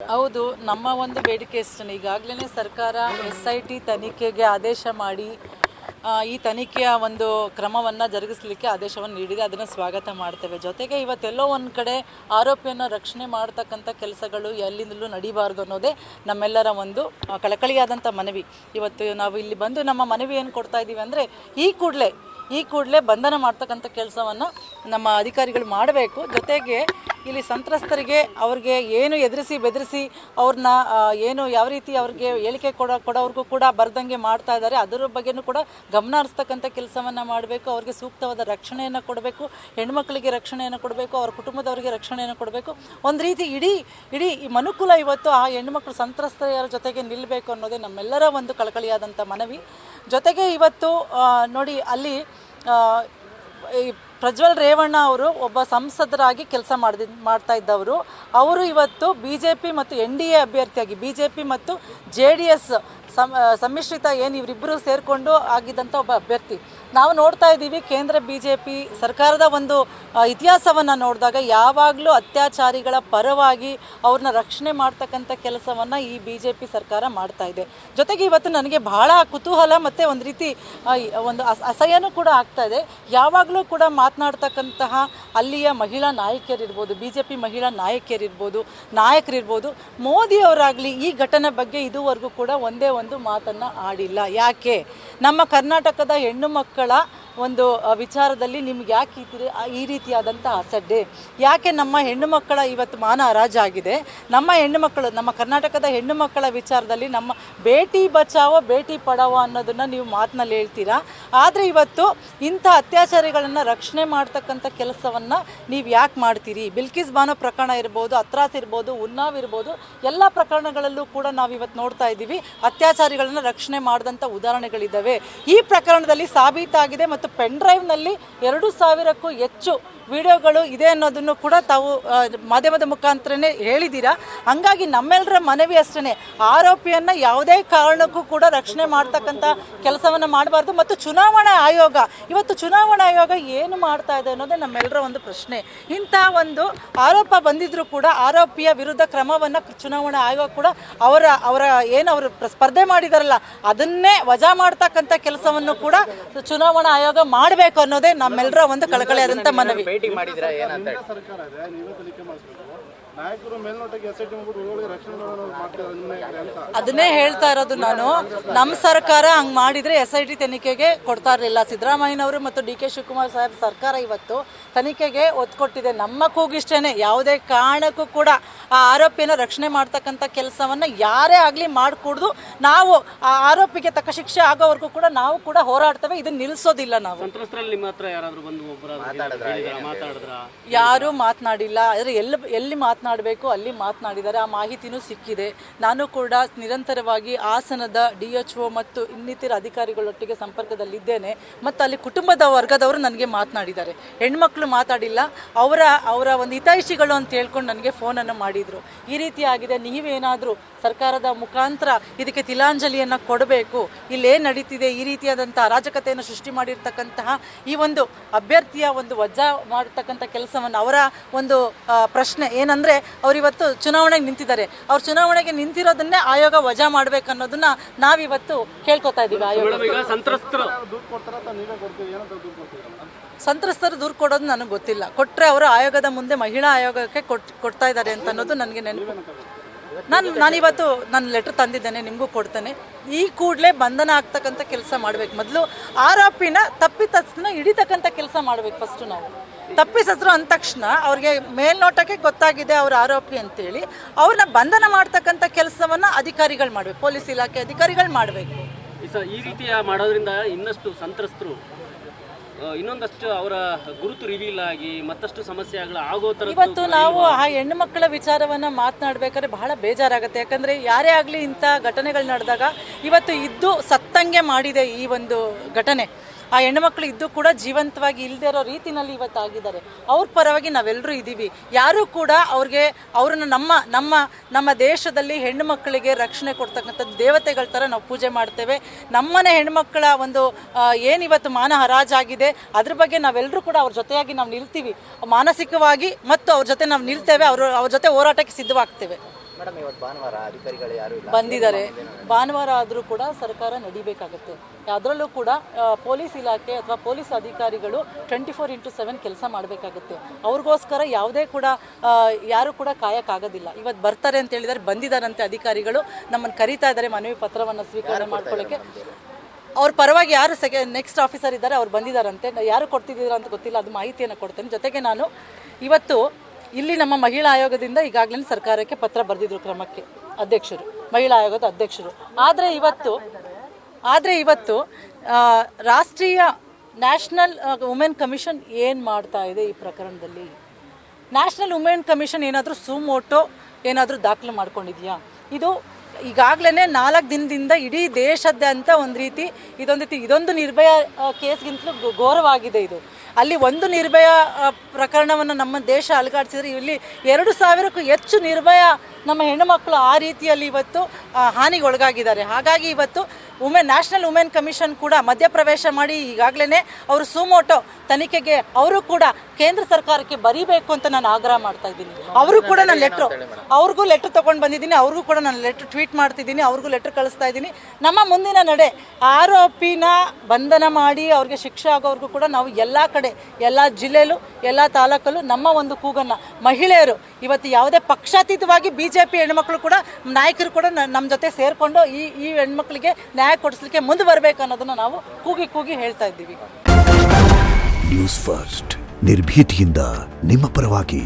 ಹೌದು, ನಮ್ಮ ಒಂದು ಬೇಡಿಕೆ ಇಷ್ಟೇ. ಈಗಾಗಲೇ ಸರ್ಕಾರ SIT ತನಿಖೆಗೆ ಆದೇಶ ಮಾಡಿ ಈ ತನಿಖೆಯ ಒಂದು ಕ್ರಮವನ್ನು ಜರುಗಿಸಲಿಕ್ಕೆ ಆದೇಶವನ್ನು ನೀಡಿದೆ. ಅದನ್ನು ಸ್ವಾಗತ ಮಾಡ್ತೇವೆ. ಜೊತೆಗೆ ಇವತ್ತೆಲ್ಲೋ ಒಂದು ಕಡೆ ಆರೋಪಿಯನ್ನು ರಕ್ಷಣೆ ಮಾಡ್ತಕ್ಕಂಥ ಕೆಲಸಗಳು ಎಲ್ಲಿಂದಲೂ ನಡೀಬಾರ್ದು ಅನ್ನೋದೇ ನಮ್ಮೆಲ್ಲರ ಒಂದು ಕಳಕಳಿಯಾದಂಥ ಮನವಿ. ಇವತ್ತು ನಾವು ಇಲ್ಲಿ ಬಂದು ನಮ್ಮ ಮನವಿ ಏನು ಕೊಡ್ತಾ ಇದ್ದೀವಿ ಅಂದರೆ ಈ ಕೂಡಲೇ ಬಂಧನ ಮಾಡ್ತಕ್ಕಂಥ ಕೆಲಸವನ್ನು ನಮ್ಮ ಅಧಿಕಾರಿಗಳು ಮಾಡಬೇಕು. ಜೊತೆಗೆ ಇಲ್ಲಿ ಸಂತ್ರಸ್ತರಿಗೆ ಅವ್ರಿಗೆ ಏನು ಎದುರಿಸಿ ಬೆದರಿಸಿ ಅವ್ರನ್ನ ಏನು ಯಾವ ರೀತಿ ಅವ್ರಿಗೆ ಹೇಳಿಕೆ ಕೊಡೋವ್ರಿಗೂ ಕೂಡ ಬರ್ದಂಗೆ ಮಾಡ್ತಾ ಇದ್ದಾರೆ, ಅದರ ಬಗ್ಗೆನೂ ಕೂಡ ಗಮನ ಹರಿಸ್ತಕ್ಕಂಥ ಕೆಲಸವನ್ನು ಮಾಡಬೇಕು. ಅವ್ರಿಗೆ ಸೂಕ್ತವಾದ ರಕ್ಷಣೆಯನ್ನು ಕೊಡಬೇಕು, ಹೆಣ್ಮಕ್ಳಿಗೆ ರಕ್ಷಣೆಯನ್ನು ಕೊಡಬೇಕು, ಅವ್ರ ಕುಟುಂಬದವರಿಗೆ ರಕ್ಷಣೆಯನ್ನು ಕೊಡಬೇಕು. ಒಂದು ರೀತಿ ಇಡೀ ಈ ಮನುಕುಲ ಇವತ್ತು ಆ ಹೆಣ್ಮಕ್ಳು ಸಂತ್ರಸ್ತರ ಜೊತೆಗೆ ನಿಲ್ಲಬೇಕು ಅನ್ನೋದೇ ನಮ್ಮೆಲ್ಲರ ಒಂದು ಕಳಕಳಿಯಾದಂಥ ಮನವಿ. ಜೊತೆಗೆ ಇವತ್ತು ನೋಡಿ, ಅಲ್ಲಿ ಪ್ರಜ್ವಲ್ ರೇವಣ್ಣ ಅವರು ಒಬ್ಬ ಸಂಸದರಾಗಿ ಕೆಲಸ ಮಾಡ್ತಾ ಇದ್ದವರು. ಅವರು ಇವತ್ತು BJP ಮತ್ತು NDA ಅಭ್ಯರ್ಥಿಯಾಗಿ BJP ಮತ್ತು JDS ಸಮ್ಮಿಶ್ರಿತ ಏನು ಇವರಿಬ್ಬರು ಸೇರಿಕೊಂಡು ಆಗಿದ್ದಂಥ ಒಬ್ಬ ಅಭ್ಯರ್ಥಿ. ನಾವು ನೋಡ್ತಾ ಇದ್ದೀವಿ, ಕೇಂದ್ರ BJP ಸರ್ಕಾರದ ಒಂದು ಇತಿಹಾಸವನ್ನು ನೋಡಿದಾಗ ಯಾವಾಗಲೂ ಅತ್ಯಾಚಾರಿಗಳ ಪರವಾಗಿ ಅವ್ರನ್ನ ರಕ್ಷಣೆ ಮಾಡ್ತಕ್ಕಂಥ ಕೆಲಸವನ್ನು ಈ BJP ಸರ್ಕಾರ ಮಾಡ್ತಾ ಇದೆ. ಜೊತೆಗೆ ಇವತ್ತು ನನಗೆ ಬಹಳ ಕುತೂಹಲ ಮತ್ತು ಒಂದು ರೀತಿ ಒಂದು ಅಸಹ್ಯನೂ ಕೂಡ ಆಗ್ತಾ ಇದೆ. ಯಾವಾಗಲೂ ಕೂಡ ಮಾತನಾಡ್ತಕ್ಕಂತಹ ಅಲ್ಲಿಯ ಮಹಿಳಾ ನಾಯಕಿಯರಿರ್ಬೋದು, BJP ಮಹಿಳಾ ನಾಯಕರಿರ್ಬೋದು, ಮೋದಿಯವರಾಗಲಿ ಈ ಘಟನೆ ಬಗ್ಗೆ ಇದುವರೆಗೂ ಕೂಡ ಒಂದೇ ಒಂದು ಮಾತನ್ನು ಆಡಿಲ್ಲ. ಯಾಕೆ? ನಮ್ಮ ಕರ್ನಾಟಕದ ಹೆಣ್ಣು ಮಕ್ಕಳ ಒಂದು ವಿಚಾರದಲ್ಲಿ ನಿಮ್ಗೆ ಯಾಕೆ ಈ ರೀತಿಯಾದಂಥ ಅಸಡ್ಡೆ? ಯಾಕೆ ನಮ್ಮ ಹೆಣ್ಣು ಮಕ್ಕಳ ಇವತ್ತು ಮಾನ ಹರಾಜಾಗಿದೆ? ನಮ್ಮ ಕರ್ನಾಟಕದ ಹೆಣ್ಣು ಮಕ್ಕಳ ವಿಚಾರದಲ್ಲಿ ನಮ್ಮ ಬೇಟಿ ಬಚಾವೋ ಬೇಟಿ ಪಡಾವೋ ಅನ್ನೋದನ್ನು ನೀವು ಮಾತಿನಲ್ಲಿ ಹೇಳ್ತೀರಾ. ಆದರೆ ಇವತ್ತು ಇಂಥ ಅತ್ಯಾಚಾರಿಗಳನ್ನು ರಕ್ಷಣೆ ಮಾಡ್ತಕ್ಕಂಥ ಕೆಲಸವನ್ನು ನೀವು ಯಾಕೆ ಮಾಡ್ತೀರಿ? ಬಿಲ್ಕಿಸ್ ಬಾನೋ ಪ್ರಕರಣ ಇರ್ಬೋದು, ಅತ್ರಾಸ್ ಇರ್ಬೋದು, ಉನ್ನಾವ್ ಇರ್ಬೋದು, ಎಲ್ಲ ಪ್ರಕರಣಗಳಲ್ಲೂ ಕೂಡ ನಾವು ಇವತ್ತು ನೋಡ್ತಾ ಇದ್ದೀವಿ ಅತ್ಯಾಚಾರಿಗಳನ್ನು ರಕ್ಷಣೆ ಮಾಡಿದಂಥ ಉದಾಹರಣೆಗಳಿದ್ದಾವೆ. ಈ ಪ್ರಕರಣದಲ್ಲಿ ಸಾಬೀತಾಗಿದೆ ಮತ್ತು ಪೆನ್ ಡ್ರೈವ್ನಲ್ಲಿ 2000ಕ್ಕೂ ಹೆಚ್ಚು ವಿಡಿಯೋಗಳು ಇದೆ ಅನ್ನೋದನ್ನು ಕೂಡ ತಾವು ಮಾಧ್ಯಮದ ಮುಖಾಂತರನೇ ಹೇಳಿದ್ದೀರಾ. ಹಂಗಾಗಿ ನಮ್ಮೆಲ್ಲರ ಮನವಿ ಅಷ್ಟೇ, ಆರೋಪಿಯನ್ನು ಯಾವುದೇ ಕಾರಣಕ್ಕೂ ಕೂಡ ರಕ್ಷಣೆ ಮಾಡ್ತಕ್ಕಂಥ ಕೆಲಸವನ್ನು ಮಾಡಬಾರ್ದು. ಮತ್ತು ಚುನಾವಣಾ ಆಯೋಗ ಏನು ಮಾಡ್ತಾ ಇದೆ ಅನ್ನೋದೇ ನಮ್ಮೆಲ್ಲರ ಒಂದು ಪ್ರಶ್ನೆ. ಇಂಥ ಒಂದು ಆರೋಪ ಬಂದಿದ್ರೂ ಕೂಡ ಆರೋಪಿಯ ವಿರುದ್ಧ ಕ್ರಮವನ್ನು ಚುನಾವಣಾ ಆಯೋಗ ಕೂಡ ಅವರು ಸ್ಪರ್ಧೆ ಮಾಡಿದಾರಲ್ಲ ಅದನ್ನೇ ವಜಾ ಮಾಡ್ತಕ್ಕಂಥ ಕೆಲಸವನ್ನು ಕೂಡ ಚುನಾವಣಾ ಆಯೋಗ ಮಾಡಬೇಕು ಅನ್ನೋದೇ ನಮ್ಮೆಲ್ಲರ ಒಂದು ಕಳಕಳಿಯಾದಂಥ ಮನವಿ. ಅದನ್ನೇ ಹೇಳ್ತಾ ಇರೋದು ನಾನು. ನಮ್ಮ ಸರ್ಕಾರ ಹಂಗೆ ಮಾಡಿದರೆ SIT ತನಿಖೆಗೆ ಕೊಡ್ತಾ ಇರಲಿಲ್ಲ. ಸಿದ್ದರಾಮಯ್ಯನವರು ಮತ್ತು DK ಶಿವಕುಮಾರ್ ಸಾಹೇಬ್ ಸರ್ಕಾರ ಇವತ್ತು ತನಿಖೆಗೆ ಒತ್ತು ಕೊಟ್ಟಿದೆ. ನಮ್ಮ ಕೂಗಿಷ್ಟೇ, ಯಾವುದೇ ಕಾರಣಕ್ಕೂ ಕೂಡ ಆ ಆರೋಪಿಯನ್ನು ರಕ್ಷಣೆ ಮಾಡ್ತಕ್ಕಂಥ ಕೆಲಸವನ್ನು ಯಾರೇ ಆಗಲಿ ಮಾಡಿಕೊಡ್ದು ನಾವು ಆ ಆರೋಪಿಗೆ ತಕ್ಕ ಶಿಕ್ಷೆ ಆಗೋವರೆಗೂ ಕೂಡ ನಾವು ಕೂಡ ಹೋರಾಡ್ತೇವೆ. ಇದನ್ನು ನಿಲ್ಲಿಸೋದಿಲ್ಲ. ನಾವು ಯಾರೂ ಮಾತನಾಡಿಲ್ಲ. ಆದರೆ ಎಲ್ಲಿ ಮಾತನಾಡಬೇಕು ಅಲ್ಲಿ ಮಾತನಾಡಿದ್ದಾರೆ. ಆ ಮಾಹಿತಿನೂ ಸಿಕ್ಕಿದೆ. ನಾನು ಕೂಡ ನಿರಂತರವಾಗಿ ಹಾಸನದ DHO ಮತ್ತು ಇನ್ನಿತರ ಅಧಿಕಾರಿಗಳೊಟ್ಟಿಗೆ ಸಂಪರ್ಕದಲ್ಲಿದ್ದೇನೆ. ಮತ್ತು ಅಲ್ಲಿ ಕುಟುಂಬದ ವರ್ಗದವರು ನನಗೆ ಮಾತನಾಡಿದ್ದಾರೆ. ಹೆಣ್ಮಕ್ಳು ಮಾತಾಡಿಲ್ಲ. ಅವರ ಒಂದು ಹಿತೈಷಿಗಳು ಅಂತ ಹೇಳ್ಕೊಂಡು ನನಗೆ ಫೋನನ್ನು ಮಾಡಿದರು. ಈ ರೀತಿ ಆಗಿದೆ, ನೀವೇನಾದರೂ ಸರ್ಕಾರದ ಮುಖಾಂತರ ಇದಕ್ಕೆ ತಿಲಾಂಜಲಿಯನ್ನು ಕೊಡಬೇಕು. ಇಲ್ಲೇನು ನಡೀತಿದೆ, ಈ ರೀತಿಯಾದಂಥ ಅರಾಜಕತೆಯನ್ನು ಸೃಷ್ಟಿ ಮಾಡಿರ್ತಕ್ಕಂತಹ ಈ ಒಂದು ಅಭ್ಯರ್ಥಿಯ ಒಂದು ವಜಾ ಮಾಡತಕ್ಕಂಥ ಕೆಲಸವನ್ನು, ಅವರ ಒಂದು ಪ್ರಶ್ನೆ ಏನಂದರೆ ಅವರಿವತ್ತು ಚುನಾವಣೆಗೆ ನಿಂತಿದ್ದಾರೆ. ಅವ್ರು ಚುನಾವಣೆಗೆ ನಿಂತಿರೋದನ್ನೇ ಆಯೋಗ ವಜಾ ಮಾಡಬೇಕು ಅನ್ನೋದನ್ನ ನಾವಿವತ್ತು ಕೇಳ್ಕೊತಾ ಇದ್ದೀವಿ. ಸಂತ್ರಸ್ತರು ದೂರು ಕೊಡೋದು ನನಗೆ ಗೊತ್ತಿಲ್ಲ. ಕೊಟ್ಟರೆ ಅವರು ಆಯೋಗದ ಮುಂದೆ ಮಹಿಳಾ ಆಯೋಗಕ್ಕೆ ಕೊಡ್ತಾ ಇದ್ದಾರೆ ಅಂತ ಅನ್ನೋದು ನನಗೆ ನೆನಪು. ನಾನಿವತ್ತು ನನ್ನ ಲೆಟ್ರ್ ತಂದಿದ್ದೇನೆ, ನಿಮಗೂ ಕೊಡ್ತೇನೆ. ಈ ಕೂಡಲೇ ಬಂಧನ ಆಗ್ತಕ್ಕಂಥ ಕೆಲಸ ಮಾಡಬೇಕು. ಮೊದಲು ಆರೋಪಿನ ತಪ್ಪಿತಸ್ಥನ ಹಿಡಿತಕ್ಕಂಥ ಕೆಲಸ ಮಾಡಬೇಕು. ಫಸ್ಟು ನಾವು ತಪ್ಪಿಸಿದ್ರು ಅಂದ ತಕ್ಷಣ ಅವ್ರಿಗೆ ಮೇಲ್ನೋಟಕ್ಕೆ ಗೊತ್ತಾಗಿದೆ ಅವ್ರ ಆರೋಪಿ ಅಂತೇಳಿ ಅವ್ರನ್ನ ಬಂಧನ ಮಾಡ್ತಕ್ಕಂಥ ಕೆಲಸವನ್ನು ಅಧಿಕಾರಿಗಳು ಮಾಡಬೇಕು. ಪೊಲೀಸ್ ಇಲಾಖೆ ಅಧಿಕಾರಿಗಳು ಮಾಡಬೇಕು. ಈ ರೀತಿಯ ಮಾಡೋದ್ರಿಂದ ಇನ್ನಷ್ಟು ಸಂತ್ರಸ್ತರು ಇನ್ನೊಂದಷ್ಟು ಅವರ ಗುರುತು ರಿವೀಲ್ ಆಗಿ ಮತ್ತಷ್ಟು ಸಮಸ್ಯೆಗಳು ಆಗೋ ಥರ. ಇವತ್ತು ನಾವು ಆ ಹೆಣ್ಣು ಮಕ್ಕಳ ವಿಚಾರವನ್ನು ಮಾತನಾಡಬೇಕಾದ್ರೆ ಬಹಳ ಬೇಜಾರಾಗುತ್ತೆ. ಯಾಕಂದರೆ ಯಾರೇ ಆಗಲಿ ಇಂಥ ಘಟನೆಗಳು ನಡೆದಾಗ ಇವತ್ತು ಇದ್ದು ಸತ್ತಂಗೆ ಮಾಡಿದೆ ಈ ಒಂದು ಘಟನೆ. ಆ ಹೆಣ್ಣುಮಕ್ಕಳು ಇದ್ದು ಕೂಡ ಜೀವಂತವಾಗಿ ಇಲ್ಲದೆ ಇರೋ ರೀತಿನಲ್ಲಿ ಇವತ್ತು ಆಗಿದ್ದಾರೆ. ಅವ್ರ ಪರವಾಗಿ ನಾವೆಲ್ಲರೂ ಇದ್ದೀವಿ. ಯಾರೂ ಕೂಡ ಅವ್ರನ್ನ ನಮ್ಮ ದೇಶದಲ್ಲಿ ಹೆಣ್ಣು ಮಕ್ಕಳಿಗೆ ರಕ್ಷಣೆ ಕೊಡ್ತಕ್ಕಂಥ ದೇವತೆಗಳ ಥರ ನಾವು ಪೂಜೆ ಮಾಡ್ತೇವೆ. ನಮ್ಮನೆ ಹೆಣ್ಮಕ್ಕಳ ಒಂದು ಏನಿವತ್ತು ಮಾನ ಹರಾಜಾಗಿದೆ ಅದ್ರ ಬಗ್ಗೆ ನಾವೆಲ್ಲರೂ ಕೂಡ ಅವ್ರ ಜೊತೆಯಾಗಿ ನಾವು ನಿಲ್ತೀವಿ. ಮಾನಸಿಕವಾಗಿ ಮತ್ತು ಅವ್ರ ಜೊತೆ ನಾವು ನಿಲ್ತೇವೆ. ಅವ್ರ ಜೊತೆ ಹೋರಾಟಕ್ಕೆ ಸಿದ್ಧವಾಗ್ತೇವೆ. ಮೇಡಮ್ ಇವತ್ತು ಭಾನುವಾರ ಅಧಿಕಾರಿಗಳು ಯಾರು ಇಲ್ಲ, ಬಂದಿದ್ದಾರೆ. ಭಾನುವಾರ ಆದರೂ ಕೂಡ ಸರ್ಕಾರ ನಡಿಬೇಕಾಗತ್ತೆ. ಅದರಲ್ಲೂ ಕೂಡ ಪೊಲೀಸ್ ಇಲಾಖೆ ಅಥವಾ ಪೊಲೀಸ್ ಅಧಿಕಾರಿಗಳು 24/7 ಕೆಲಸ ಮಾಡಬೇಕಾಗುತ್ತೆ. ಅವ್ರಿಗೋಸ್ಕರ ಯಾವುದೇ ಕೂಡ ಯಾರು ಕೂಡ ಕಾಯಕ್ಕಾಗೋದಿಲ್ಲ. ಇವತ್ತು ಬರ್ತಾರೆ ಅಂತ ಹೇಳಿದರೆ ಬಂದಿದ್ದಾರಂತೆ ಅಧಿಕಾರಿಗಳು, ನಮ್ಮನ್ನು ಕರೀತಾ ಇದ್ದಾರೆ ಮನವಿ ಪತ್ರವನ್ನು ಸ್ವೀಕರಣೆ ಮಾಡ್ಕೊಳ್ಳೋಕ್ಕೆ. ಅವ್ರ ಪರವಾಗಿ ಯಾರು ನೆಕ್ಸ್ಟ್ ಆಫೀಸರ್ ಇದ್ದಾರೆ ಅವ್ರು ಬಂದಿದ್ದಾರಂತೆ. ಯಾರು ಕೊಡ್ತಿದ್ದೀರಾ ಅಂತ ಗೊತ್ತಿಲ್ಲ, ಅದು ಮಾಹಿತಿಯನ್ನು ಕೊಡ್ತೇನೆ. ಜೊತೆಗೆ ನಾನು ಇವತ್ತು ಇಲ್ಲಿ ನಮ್ಮ ಮಹಿಳಾ ಆಯೋಗದಿಂದ ಈಗಾಗಲೇ ಸರ್ಕಾರಕ್ಕೆ ಪತ್ರ ಬರೆದಿದ್ರು, ಕ್ರಮಕ್ಕೆ ಅಧ್ಯಕ್ಷರು, ಮಹಿಳಾ ಆಯೋಗದ ಅಧ್ಯಕ್ಷರು. ಆದರೆ ಇವತ್ತು ರಾಷ್ಟ್ರೀಯ ನ್ಯಾಷನಲ್ ವುಮೆನ್ ಕಮಿಷನ್ ಏನು ಮಾಡ್ತಾ ಇದೆ ಈ ಪ್ರಕರಣದಲ್ಲಿ? ನ್ಯಾಷನಲ್ ವುಮೆನ್ ಕಮಿಷನ್ ಏನಾದರೂ ಸುಮೋಟೋ ಏನಾದರೂ ದಾಖಲು ಮಾಡ್ಕೊಂಡಿದೆಯಾ? ಇದು ಈಗಾಗಲೇ 4 ದಿನದಿಂದ ಇಡೀ ದೇಶದಾದ್ಯಂತ ಒಂದು ರೀತಿ ಇದೊಂದು ನಿರ್ಭಯ ಕೇಸ್ಗಿಂತಲೂ ಘೋರವಾಗಿದೆ ಇದು. ಅಲ್ಲಿ ಒಂದು ನಿರ್ಭಯ ಪ್ರಕರಣವನ್ನು ನಮ್ಮ ದೇಶ ಅಲುಗಾಡಿಸಿದ್ರೆ ಇಲ್ಲಿ 2,000ಕ್ಕೂ ಹೆಚ್ಚು ನಿರ್ಭಯ ನಮ್ಮ ಹೆಣ್ಣುಮಕ್ಕಳು ಆ ರೀತಿಯಲ್ಲಿ ಇವತ್ತು ಹಾನಿಗೊಳಗಾಗಿದ್ದಾರೆ. ಹಾಗಾಗಿ ಇವತ್ತು ನ್ಯಾಷನಲ್ ವುಮೆನ್ ಕಮಿಷನ್ ಕೂಡ ಮಧ್ಯಪ್ರವೇಶ ಮಾಡಿ ಈಗಾಗಲೇ ಅವರು ಸುಮೋಟೋ ತನಿಖೆಗೆ ಅವರು ಕೂಡ ಕೇಂದ್ರ ಸರ್ಕಾರಕ್ಕೆ ಬರೀಬೇಕು ಅಂತ ನಾನು ಆಗ್ರಹ ಮಾಡ್ತಾ ಇದ್ದೀನಿ. ಅವರು ಕೂಡ ನಾನು ಅವ್ರಿಗೂ ಲೆಟ್ರ್ ತೊಗೊಂಡು ಬಂದಿದ್ದೀನಿ, ಅವ್ರಿಗೂ ಕೂಡ ನಾನು ಲೆಟ್ರ್ ಟ್ವೀಟ್ ಮಾಡ್ತಿದ್ದೀನಿ, ಅವ್ರಿಗೂ ಲೆಟ್ರ್ ಕಳಿಸ್ತಾ ಇದ್ದೀನಿ. ನಮ್ಮ ಮುಂದಿನ ನಡೆ ಆರೋಪಿನ ಬಂಧನ ಮಾಡಿ ಅವ್ರಿಗೆ ಶಿಕ್ಷೆ ಆಗೋವ್ರಿಗೂ ಕೂಡ ನಾವು ಎಲ್ಲ ಕಡೆ, ಎಲ್ಲ ಜಿಲ್ಲೆಯಲ್ಲೂ, ಎಲ್ಲ ತಾಲೂಕಲ್ಲೂ ನಮ್ಮ ಒಂದು ಕೂಗನ್ನು ಮಹಿಳೆಯರು ಇವತ್ತು ಯಾವುದೇ ಪಕ್ಷಾತೀತವಾಗಿ BJP ಹೆಣ್ಮಕ್ಳು ಕೂಡ ನಾಯಕರು ಕೂಡ ನಮ್ಮ ಜೊತೆ ಸೇರಿಕೊಂಡು ಈ ಹೆಣ್ಮಕ್ಳಿಗೆ ನ್ಯಾಯ ಕೊಡಿಸ್ಲಿಕ್ಕೆ ಮುಂದೆ ಬರಬೇಕು ಅನ್ನೋದನ್ನು ನಾವು ಕೂಗಿ ಹೇಳ್ತಾ ಇದ್ದೀವಿ. ನ್ಯೂಸ್ ಫಸ್ಟ್ ನಿರ್ಭೀತಿಯಿಂದ ನಿಮ್ಮ ಪರವಾಗಿ.